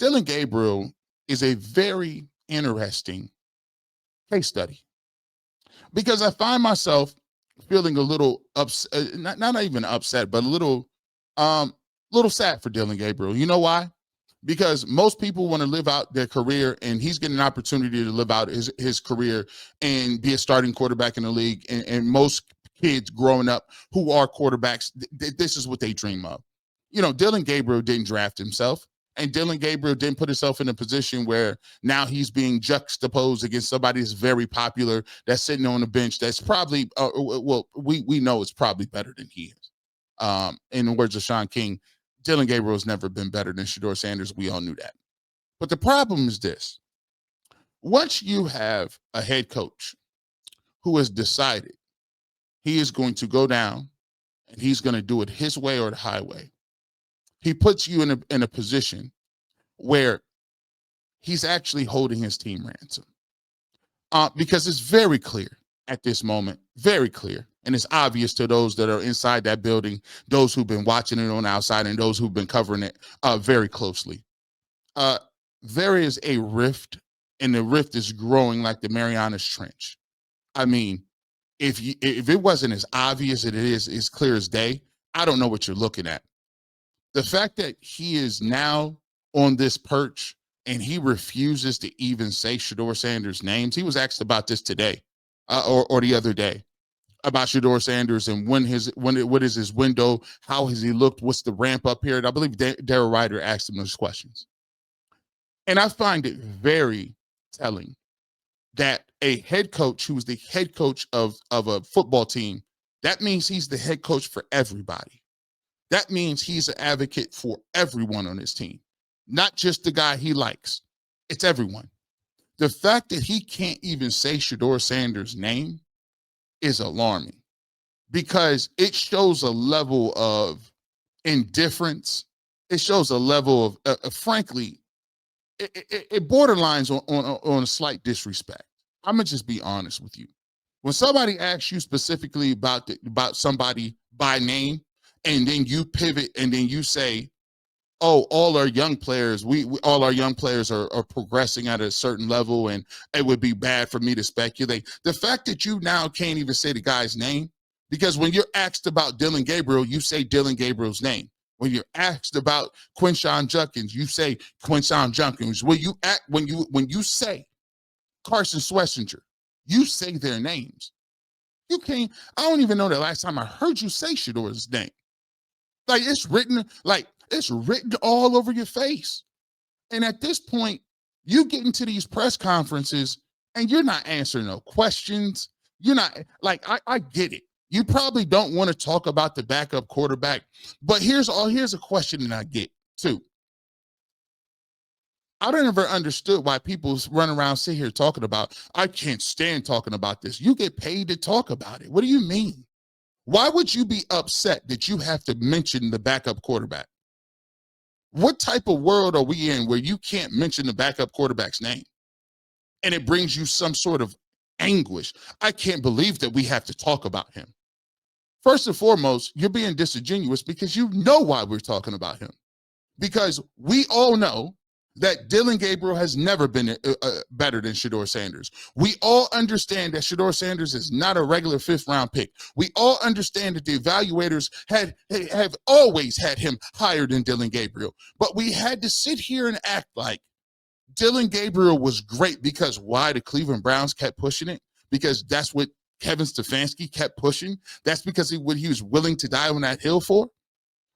Dylan Gabriel is a very interesting case study because I find myself feeling a little upset, not even upset, but um, little sad for Dylan Gabriel. You know why? Because most people want to live out their career, and he's getting an opportunity to live out his career and be a starting quarterback in the league. And most kids growing up who are quarterbacks, this is what they dream of. You know, Dylan Gabriel didn't draft himself, and Dylan Gabriel didn't put himself in a position where now he's being juxtaposed against somebody that's very popular, that's sitting on the bench, that's probably, well, we know it's probably better than he is. In the words of Sean King, Dylan Gabriel has never been better than Shedeur Sanders. We all knew that. But the problem is this. Once you have a head coach who has decided he is going to go down and he's going to do it his way or the highway, he puts you in a position where he's actually holding his team ransom. Because it's very clear at this moment, very clear, and it's obvious to those that are inside that building, those who've been watching it on the outside, and those who've been covering it very closely. There is a rift, and the rift is growing like the Marianas Trench. I mean, if it wasn't as obvious as it is, as clear as day, I don't know what you're looking at. The fact that he is now on this perch and he refuses to even say Shedeur Sanders' names. He was asked about this today or the other day about Shedeur Sanders and what is his window, how has he looked, what's the ramp up period. I believe Darryl Ryder asked him those questions. And I find it very telling that a head coach who is the head coach of a football team, that means he's the head coach for everybody. That means he's an advocate for everyone on his team, not just the guy he likes. It's everyone. The fact that he can't even say Shedeur Sanders' name is alarming because it shows a level of indifference. It shows a level of frankly, it borderlines on a slight disrespect. I'm gonna just be honest with you. When somebody asks you specifically about somebody by name, and then you pivot and then you say, "Oh, all our young players, all our young players are progressing at a certain level, and it would be bad for me to speculate." The fact that you now can't even say the guy's name, because when you're asked about Dylan Gabriel, you say Dylan Gabriel's name. When you're asked about Quinshon Judkins, you say Quinshon Judkins. When you say Carson Schlesinger, you say their names. You can't. I don't even know the last time I heard you say Shedeur's name. It's written all over your face. And at this point, you get into these press conferences and you're not answering no questions. You're not I get it. You probably don't want to talk about the backup quarterback, but here's a question that I get too. I don't ever understood why people run around sit here talking about, I can't stand talking about this. You get paid to talk about it. What do you mean? Why would you be upset that you have to mention the backup quarterback? What type of world are we in where you can't mention the backup quarterback's name and it brings you some sort of anguish? I can't believe that we have to talk about him. First and foremost, you're being disingenuous because you know why we're talking about him. Because we all know that Dylan Gabriel has never been better than Shedeur Sanders. We all understand that Shedeur Sanders is not a regular fifth-round pick. We all understand that the evaluators have always had him higher than Dylan Gabriel. But we had to sit here and act like Dylan Gabriel was great because why? The Cleveland Browns kept pushing it? Because that's what Kevin Stefanski kept pushing? That's because he was willing to die on that hill for?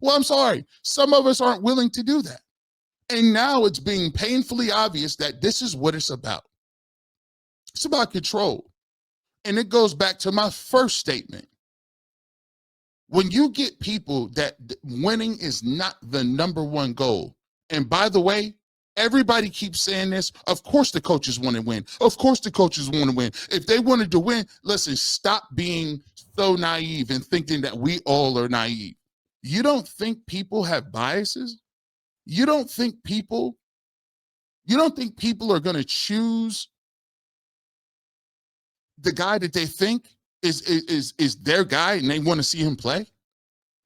Well, I'm sorry. Some of us aren't willing to do that. And now it's being painfully obvious that this is what it's about. It's about control. And it goes back to my first statement. When you get people that winning is not the number one goal, and by the way, everybody keeps saying this, of course the coaches want to win. Of course the coaches want to win. If they wanted to win, listen, stop being so naive and thinking that we all are naive. You don't think people have biases? You don't think people are going to choose the guy that they think is their guy and they want to see him play?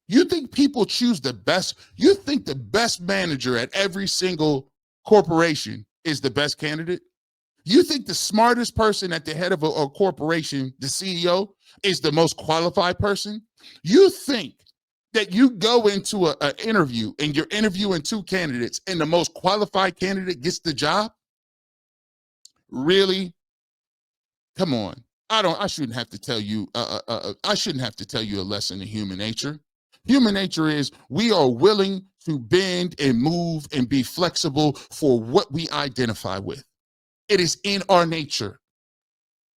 You think people choose the best? You think the best manager at every single corporation is the best candidate? You think the smartest person at the head of a corporation, the CEO, is the most qualified person? You think that you go into an interview and you're interviewing two candidates and the most qualified candidate gets the job? Really? Come on. I shouldn't have to tell you, I shouldn't have to tell you a lesson in human nature. Human nature is we are willing to bend and move and be flexible for what we identify with. It is in our nature.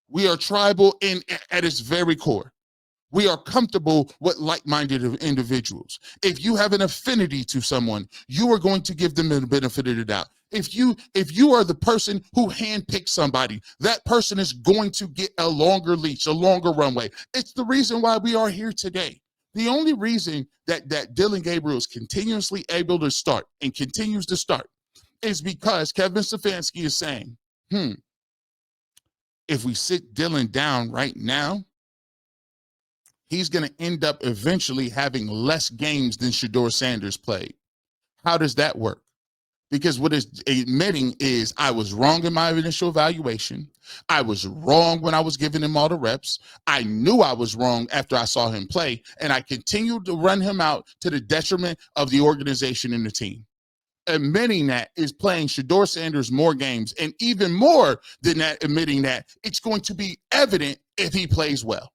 We are tribal at its very core. We are comfortable with like-minded individuals. If you have an affinity to someone, you are going to give them the benefit of the doubt. If you are the person who handpicks somebody, that person is going to get a longer leash, a longer runway. It's the reason why we are here today. The only reason that Dylan Gabriel is continuously able to start and continues to start is because Kevin Stefanski is saying, if we sit Dylan down right now, he's going to end up eventually having less games than Shedeur Sanders played. How does that work? Because what it's admitting is I was wrong in my initial evaluation. I was wrong when I was giving him all the reps. I knew I was wrong after I saw him play, and I continued to run him out to the detriment of the organization and the team. Admitting that is playing Shedeur Sanders more games, and even more than that, admitting that it's going to be evident if he plays well.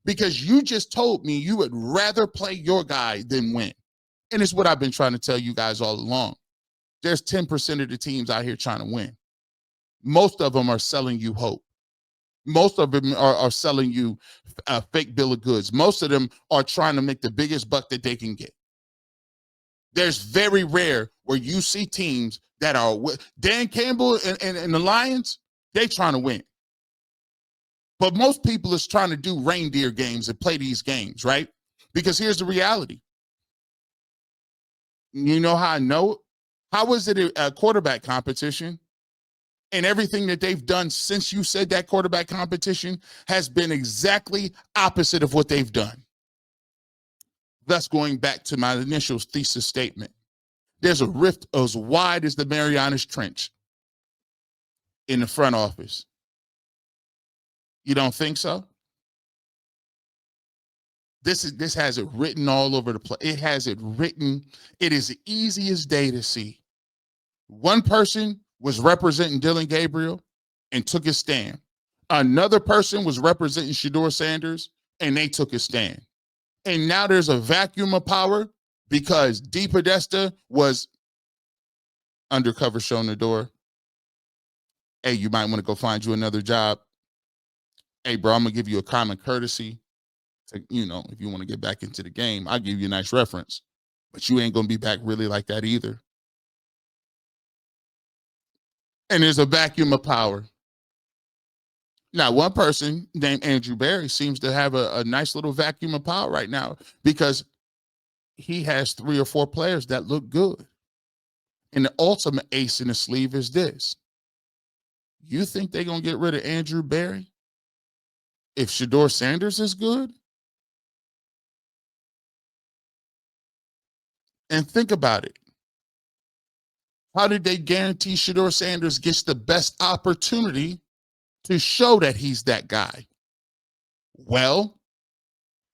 Because you just told me you would rather play your guy than win. And it's what I've been trying to tell you guys all along. There's 10% of the teams out here trying to win. Most of them are selling you hope. Most of them are selling you a fake bill of goods. Most of them are trying to make the biggest buck that they can get. There's very rare where you see teams that are Dan Campbell and the Lions, they trying to win. But most people is trying to do reindeer games and play these games, right? Because here's the reality. You know how I know it? How is it a quarterback competition? And everything that they've done since you said that quarterback competition has been exactly opposite of what they've done. Thus, going back to my initial thesis statement, there's a rift as wide as the Marianas Trench in the front office. You don't think so? This has it written all over the place. It has it written. It is the easiest day to see. One person was representing Dylan Gabriel and took his stand. Another person was representing Shedeur Sanders and they took his stand. And now there's a vacuum of power because D. Podesta was undercover showing the door. Hey, you might want to go find you another job. Hey, bro, I'm going to give you a common courtesy. You know, if you want to get back into the game, I'll give you a nice reference, but you ain't going to be back really like that either. And there's a vacuum of power. Now, one person named Andrew Berry seems to have a nice little vacuum of power right now because he has 3 or 4 players that look good. And the ultimate ace in the sleeve is this. You think they're going to get rid of Andrew Berry if Shedeur Sanders is good? And think about it. How did they guarantee Shedeur Sanders gets the best opportunity to show that he's that guy? Well,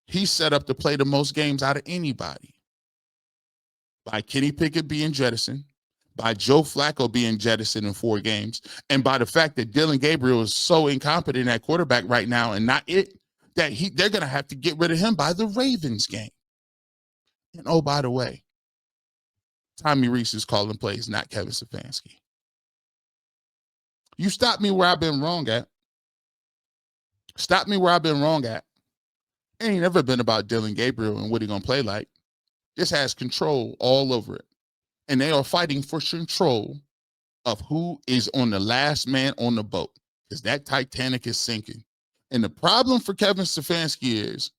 he's set up to play the most games out of anybody. By Kenny Pickett being jettisoned, by Joe Flacco being jettisoned in 4 games, and by the fact that Dylan Gabriel is so incompetent at quarterback right now and not it, that they're going to have to get rid of him by the Ravens game. And oh, by the way, Tommy Rees is calling plays, not Kevin Stefanski. You stop me where I've been wrong at. Stop me where I've been wrong at. It ain't never been about Dylan Gabriel and what he going to play like. This has control all over it. And they are fighting for control of who is on the last man on the boat because that Titanic is sinking. And the problem for Kevin Stefanski is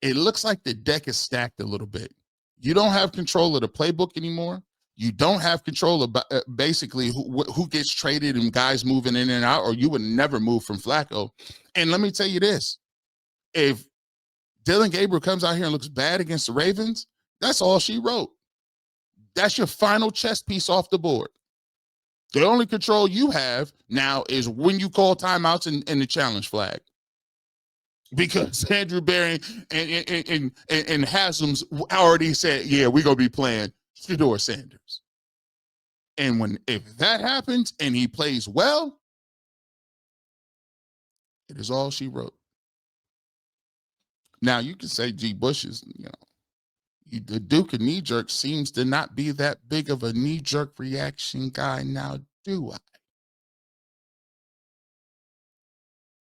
it looks like the deck is stacked a little bit. You don't have control of the playbook anymore. You don't have control of basically who gets traded and guys moving in and out, or you would never move from Flacco. And let me tell you this. If Dylan Gabriel comes out here and looks bad against the Ravens, that's all she wrote. That's your final chess piece off the board. The only control you have now is when you call timeouts and the challenge flag. Because Andrew Barry and Haslam's already said, yeah, we're going to be playing Shedeur Sanders. And if that happens and he plays well, it is all she wrote. Now, you can say G. Bush is, the Duke of knee-jerk seems to not be that big of a knee-jerk reaction guy now, do I?